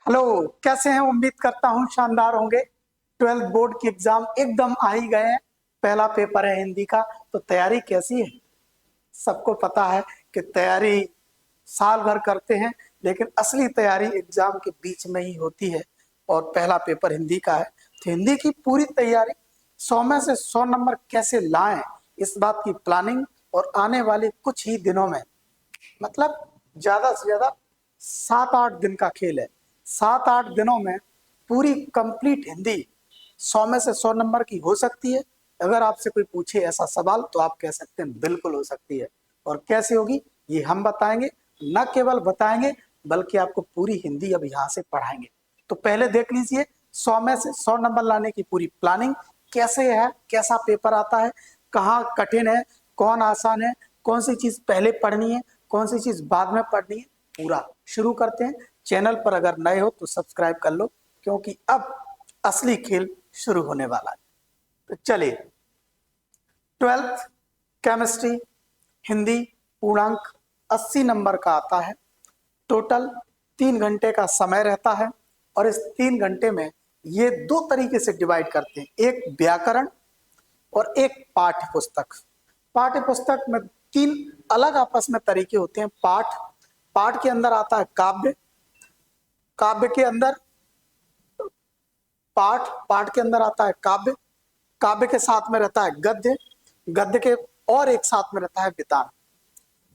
Hello, कैसे हैं? उम्मीद करता हूं शानदार होंगे। 12th बोर्ड की एग्जाम एकदम आ ही गए हैं। पहला पेपर है हिंदी का, तो तैयारी कैसी है? सबको पता है कि तैयारी साल भर करते हैं, लेकिन असली तैयारी एग्जाम के बीच में ही होती है। और पहला पेपर हिंदी का है, तो हिंदी की पूरी तैयारी 100 में से 100 नंबर कैसे लाएं, इस बात की प्लानिंग। और आने वाले कुछ ही दिनों में, मतलब ज्यादा से ज्यादा 7-8 दिन का खेल है। 7-8 दिनों में पूरी कंप्लीट हिंदी 100 में से 100 नंबर की हो सकती है। अगर आपसे कोई पूछे ऐसा सवाल तो आप कह सकते हैं बिल्कुल हो सकती है। और कैसे होगी ये हम बताएंगे। न केवल बताएंगे बल्कि आपको पूरी हिंदी अब यहाँ से पढ़ाएंगे। तो पहले देख लीजिए 100 में से 100 नंबर लाने की पूरी प्लानिंग कैसे है, कैसा पेपर आता है, कहाँ कठिन है, कौन आसान है, कौन सी चीज पहले पढ़नी है, कौन सी चीज बाद में पढ़नी है। पूरा शुरू करते हैं। चैनल पर अगर नए हो तो सब्सक्राइब कर लो, क्योंकि अब असली खेल शुरू होने वाला है। तो चलिए, 12th केमिस्ट्री हिंदी पूर्णांक 80 नंबर का आता है। टोटल 3 घंटे का समय रहता है। और इस 3 घंटे में ये 2 तरीके से डिवाइड करते हैं, एक व्याकरण और एक पाठ्य पुस्तक। पाठ्य पुस्तक में 3 अलग आपस में तरीके होते हैं। पाठ के अंदर आता है काव्य, काव्य के अंदर पाठ के अंदर आता है काव्य, काव्य के साथ में रहता है गद्य, गद्य के और एक साथ में रहता है वितान।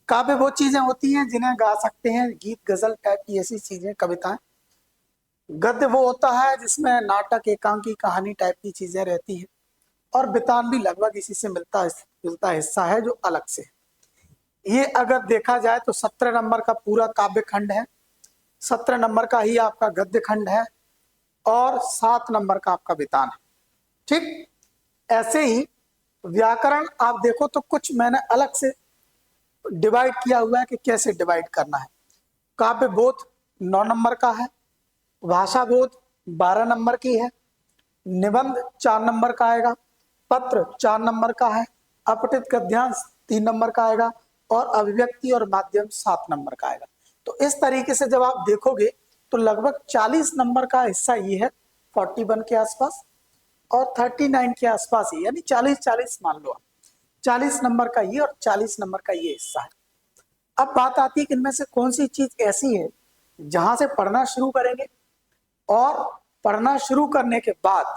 काव्य वो चीजें होती हैं जिन्हें गा सकते हैं, गीत गजल टाइप की ऐसी चीजें, कविताएं। गद्य वो होता है जिसमें नाटक, एकांकी, कहानी टाइप की चीजें रहती हैं। और वितान भी लगभग इसी से मिलता हिस्सा है, जो अलग से है। ये अगर देखा जाए तो 17 नंबर का पूरा काव्य खंड है, 17 नंबर का ही आपका गद्य खंड है, और 7 नंबर का आपका वितान है। ठीक ऐसे ही व्याकरण आप देखो तो कुछ मैंने अलग से डिवाइड किया हुआ है कि कैसे डिवाइड करना है। काव्य बोध 9 नंबर का है, भाषा बोध 12 नंबर की है, निबंध 4 नंबर का आएगा, पत्र 4 नंबर का है, अपठित गद्यांश 3 नंबर का आएगा, और अभिव्यक्ति और माध्यम 7 नंबर का आएगा। तो इस तरीके से जब आप देखोगे तो लगभग 40 नंबर का हिस्सा ये है, 41 के आसपास, और 39 के आसपास ही, यानी 40-40 मान लो आप। 40 नंबर का ये और 40 नंबर का ये हिस्सा है। अब बात आती है कि इनमें से कौन सी चीज ऐसी है जहां से पढ़ना शुरू करेंगे, और पढ़ना शुरू करने के बाद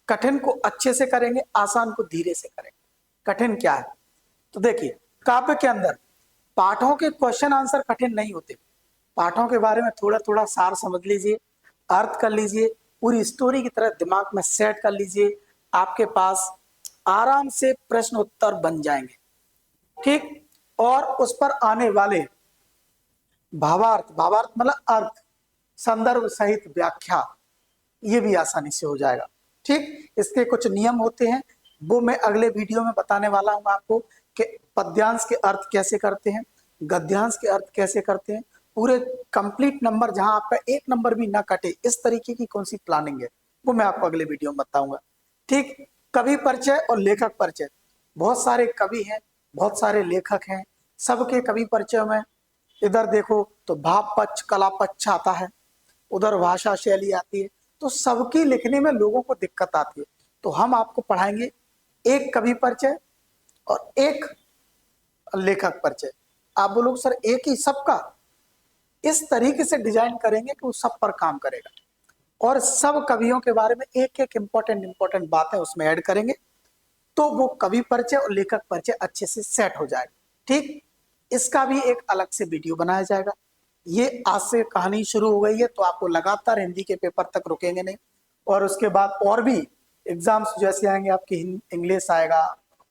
कठिन को अच्छे से करेंगे, आसान को धीरे से करेंगे। कठिन क्या है तो देखिए, काव्य के अंदर पाठों के क्वेश्चन आंसर कठिन नहीं होते। पाठों के बारे में थोड़ा थोड़ा सार समझ लीजिए, अर्थ कर लीजिए, पूरी स्टोरी की तरह दिमाग में सेट कर लीजिए, आपके पास आराम से प्रश्न उत्तर बन जाएंगे। ठीक, और उस पर आने वाले भावार्थ, भावार्थ मतलब अर्थ, संदर्भ सहित व्याख्या, ये भी आसानी से हो जाएगा। ठीक, इसके कुछ नियम होते हैं, वो मैं अगले वीडियो में बताने वाला हूं आपको, कि पद्यांश के अर्थ कैसे करते हैं, गद्यांश के अर्थ कैसे करते हैं। पूरे कंप्लीट नंबर जहां आपका एक नंबर भी ना कटे, इस तरीके की कौन सी प्लानिंग है, वो मैं आपको अगले वीडियो में बताऊंगा। ठीक, कवि परिचय और लेखक परिचय। बहुत सारे कवि हैं, बहुत सारे लेखक हैं, सबके कवि परिचय में इधर देखो तो भाव पक्ष, कला पक्ष आता है, उधर भाषा शैली आती है। तो सबकी लिखने में लोगों को दिक्कत आती है। तो हम आपको पढ़ाएंगे एक कवि परिचय और एक लेखक परिचय। आप बोलोगे सर एक ही सबका, इस तरीके से डिजाइन करेंगे कि वो सब पर काम करेगा, और सब कवियों के बारे में एक एक इंपॉर्टेंट बातें उसमें ऐड करेंगे, तो वो कवि परिचय और लेखक परिचय अच्छे से सेट हो जाएगा। ठीक, इसका भी एक अलग से वीडियो बनाया जाएगा। ये आज से कहानी शुरू हो गई है, तो आपको लगातार हिंदी के पेपर तक रुकेंगे नहीं। और उसके बाद और भी एग्जाम्स जैसे आएंगे, आपके इंग्लिश आएगा,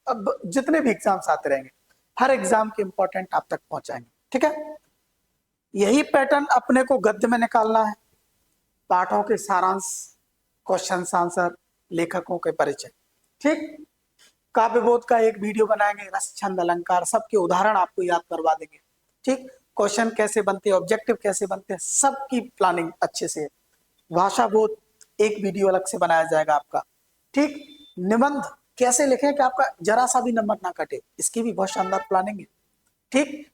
अब जितने भी एग्जाम्स आते रहेंगे, हर एग्जाम के इंपॉर्टेंट आप तक पहुंचाएंगे। ठीक है, यही पैटर्न अपने को गद्य में निकालना है। पाठों के सारांश, क्वेश्चन आंसर, लेखकों के परिचय। ठीक, काव्यबोध का एक वीडियो बनाएंगे, रस छंद अलंकार, सबके उदाहरण आपको याद करवा देंगे। ठीक, क्वेश्चन कैसे बनते हैं, ऑब्जेक्टिव कैसे बनते हैं, सबकी प्लानिंग अच्छे से। भाषा बोध एक वीडियो अलग से बनाया जाएगा आपका। ठीक, निबंध कैसे लिखें कि आपका जरा सा भी नंबर ना कटे, इसकी भी बहुत शानदार प्लानिंग है। ठीक,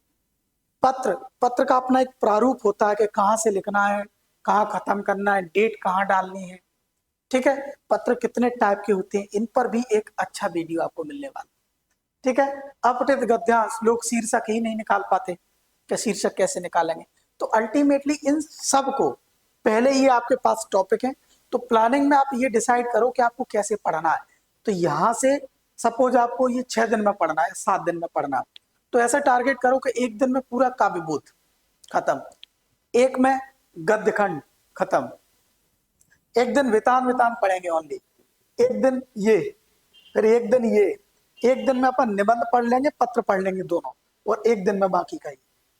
पत्र का अपना एक प्रारूप होता है कि कहाँ से लिखना है, कहाँ खत्म करना है, डेट कहाँ डालनी है, ठीक है, पत्र कितने टाइप के होते हैं, इन पर भी एक अच्छा वीडियो आपको मिलने वाला। ठीक है, अपठित गद्यांश, लोग शीर्षक ही नहीं निकाल पाते, क्या शीर्षक कैसे निकालेंगे। तो अल्टीमेटली इन सब को पहले ही आपके पास टॉपिक है, तो प्लानिंग में आप ये डिसाइड करो कि आपको कैसे पढ़ना है। तो यहाँ से सपोज आपको ये 6 दिन में पढ़ना है, 7 दिन में पढ़ना है, तो ऐसा टारगेट करो कि एक दिन में पूरा काव्य बोध खत्म, एक में गद्य खंड खत्म, एक दिन वितान वितान पढ़ेंगे ओनली, एक दिन ये, फिर एक दिन ये, एक दिन में अपन निबंध पढ़ लेंगे, पत्र पढ़ लेंगे दोनों, और एक दिन में बाकी का ही।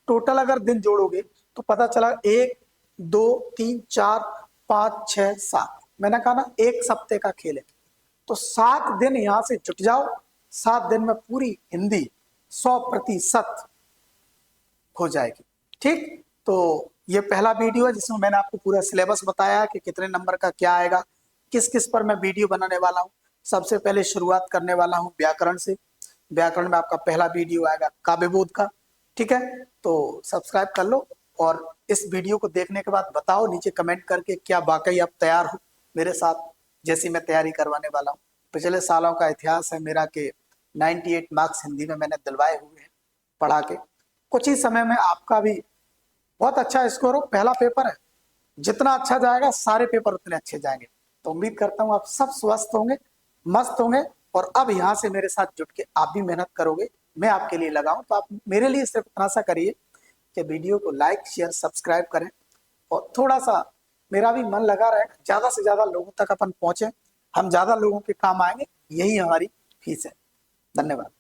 टोटल अगर दिन जोड़ोगे तो पता चला 1 2 3 4 5 6 7, मैंने कहा ना एक सप्ते का खेल है। तो 7 दिन यहां से जुट जाओ, 7 दिन में पूरी हिंदी 100% हो जाएगी। ठीक, तो ये पहला वीडियो है जिसमें मैंने आपको पूरा सिलेबस बताया कि कितने नंबर का क्या आएगा, किस किस पर मैं वीडियो बनाने वाला हूँ। सबसे पहले शुरुआत करने वाला हूँ व्याकरण से, व्याकरण में आपका पहला वीडियो आएगा काव्यबोध का। ठीक है, तो सब्सक्राइब कर लो, और इस वीडियो को देखने के बाद बताओ नीचे कमेंट करके क्या वाकई आप तैयार हो मेरे साथ जैसी मैं तैयारी करवाने वाला हूँ। पिछले सालों का इतिहास है मेरा कि 98 मार्क्स हिंदी में मैंने दिलवाए हुए हैं पढ़ा के। कुछ ही समय में आपका भी बहुत अच्छा स्कोर हो, पहला पेपर है, जितना अच्छा जाएगा सारे पेपर उतने अच्छे जाएंगे। तो उम्मीद करता हूँ आप सब स्वस्थ होंगे, मस्त होंगे, और अब यहाँ से मेरे साथ जुट के आप भी मेहनत करोगे, मैं आपके लिए लगाऊं। तो आप मेरे लिए सिर्फ इतना सा करिए कि वीडियो को लाइक शेयर सब्सक्राइब करें, और थोड़ा सा मेरा भी मन लगा रहे, ज्यादा से ज्यादा लोगों तक अपन पहुंचे, हम ज्यादा लोगों के काम आएंगे, यही हमारी फीस है। धन्यवाद।